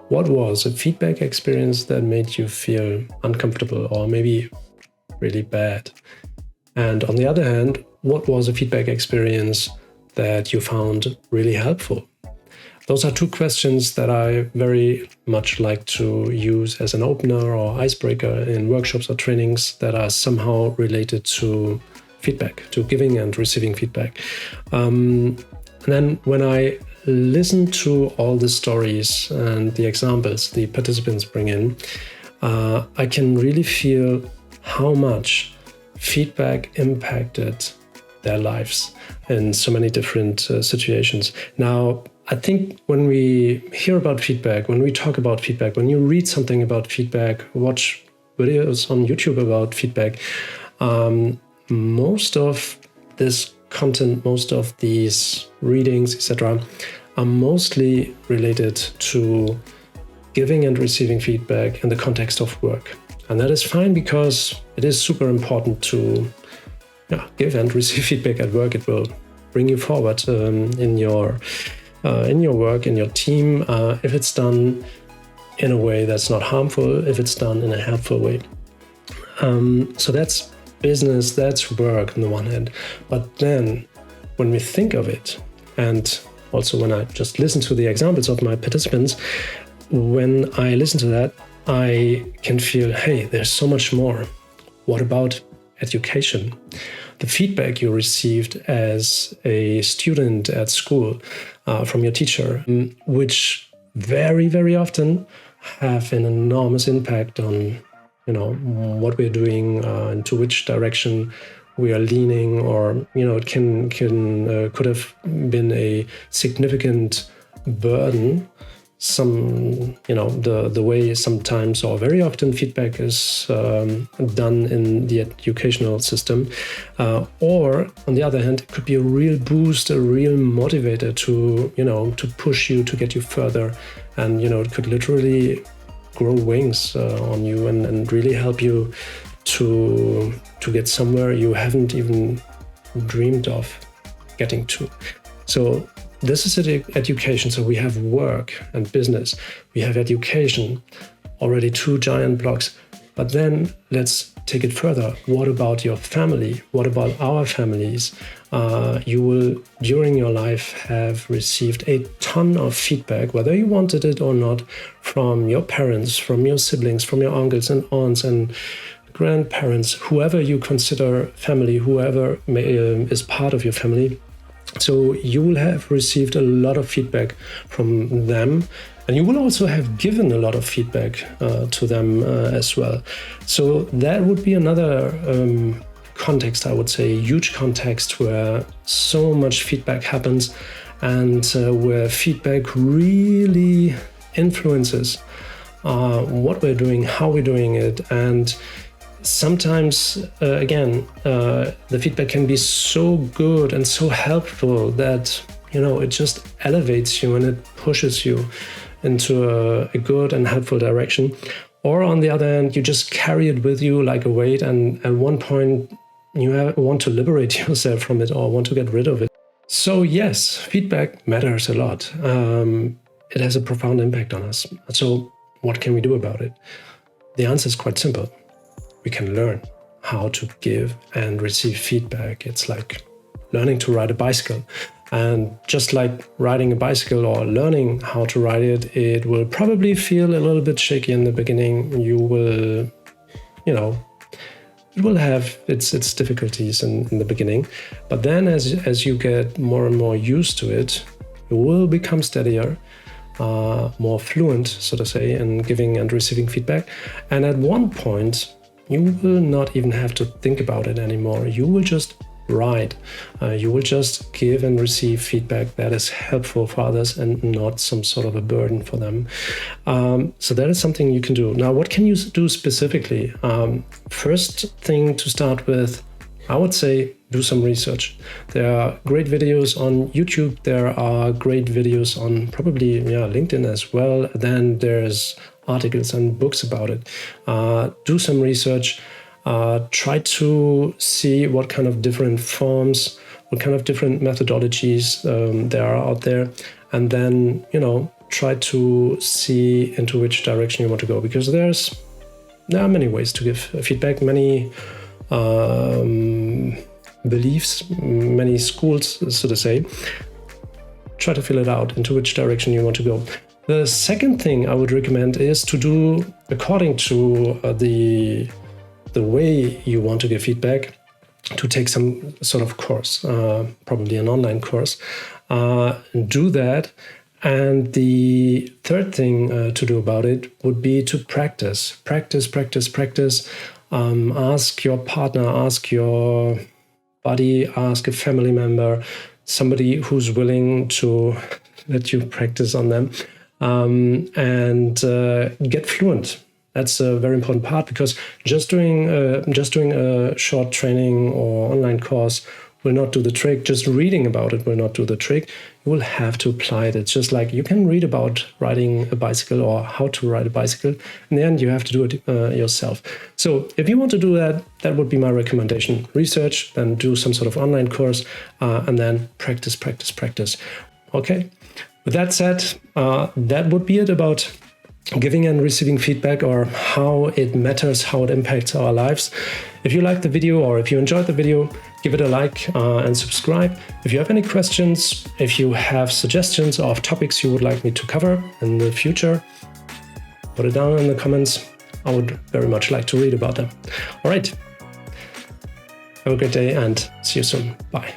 What was a feedback experience that made you feel uncomfortable or maybe really bad? And on the other hand, what was a feedback experience that you found really helpful? Those are two questions that I very much like to use as an opener or icebreaker in workshops or trainings that are somehow related to feedback, to giving and receiving feedback. And then when I listen to all the stories and the examples the participants bring in, I can really feel how much feedback impacted their lives in so many different situations. Now, I think when we hear about feedback, when we talk about feedback, when you read something about feedback, watch videos on YouTube about feedback, most of this content, most of these readings, etc., are mostly related to giving and receiving feedback in the context of work. And that is fine because it is super important to give and receive feedback at work. It will bring you forward in your work, in your team, if it's done in a way that's not harmful, if it's done in a helpful way. So that's business, that's work on the one hand. But then when we think of it, and also when I just listen to the examples of my participants, when I listen to that, I can feel, hey, there's so much more. What about education? The feedback you received as a student at school from your teacher, which very, very often have an enormous impact on, what we're doing, into which direction we are leaning, or, it could have been a significant burden. The way sometimes or very often feedback is done in the educational system. Or on the other hand, it could be a real boost, a real motivator to push you, to get you further. And, it could literally grow wings on you and really help you to get somewhere you haven't even dreamed of getting to. So this is education. So we have work and business. We have education, already two giant blocks. But then let's take it further. What about your family? What about our families? You will, during your life, have received a ton of feedback, whether you wanted it or not, from your parents, from your siblings, from your uncles and aunts and grandparents, whoever you consider family, whoever is part of your family. So you will have received a lot of feedback from them, and you will also have given a lot of feedback to them as well. So that would be another context, I would say, huge context where so much feedback happens and where feedback really influences what we're doing, how we're doing it, and sometimes, the feedback can be so good and so helpful that, it just elevates you and it pushes you into a good and helpful direction. Or on the other hand, you just carry it with you like a weight, and at one point you want to liberate yourself from it or want to get rid of it. So yes, feedback matters a lot. It has a profound impact on us. So what can we do about it? The answer is quite simple. We can learn how to give and receive feedback. It's like learning to ride a bicycle. And just like riding a bicycle or learning how to ride it, it will probably feel a little bit shaky in the beginning. You will, it will have its difficulties in the beginning. But then as you get more and more used to it, you will become steadier, more fluent, so to say, in giving and receiving feedback. And at one point, you will not even have to think about it anymore. You will just ride. You will just give and receive feedback that is helpful for others and not some sort of a burden for them. So that is something you can do. Now, what can you do specifically? First thing to start with, I would say do some research. There are great videos on YouTube. There are great videos on probably LinkedIn as well. Then there's articles and books about it. Do some research. Try to see what kind of different forms, what kind of different methodologies there are out there. And then, try to see into which direction you want to go, because there are many ways to give feedback, many beliefs, many schools, so to say. Try to fill it out into which direction you want to go. The second thing I would recommend is to do according to the way you want to give feedback, to take some sort of course, probably an online course. Do that. And the third thing to do about it would be to practice. Ask your partner, ask your buddy, ask a family member, somebody who's willing to let you practice on them, and get fluent. That's a very important part, because just doing a short training or online course will not do the trick. Just reading about it will not do the trick. You will have to apply it. It's just like you can read about riding a bicycle or how to ride a bicycle. In the end, you have to do it yourself. So if you want to do that, that would be my recommendation. Research, then do some sort of online course, and then practice. Okay. With that said, that would be it about giving and receiving feedback, or how it matters, how it impacts our lives. If you liked the video, or if you enjoyed the video, give it a like and subscribe. If you have any questions, if you have suggestions of topics you would like me to cover in the future, put it down in the comments. I would very much like to read about them. All right. Have a great day and see you soon. Bye.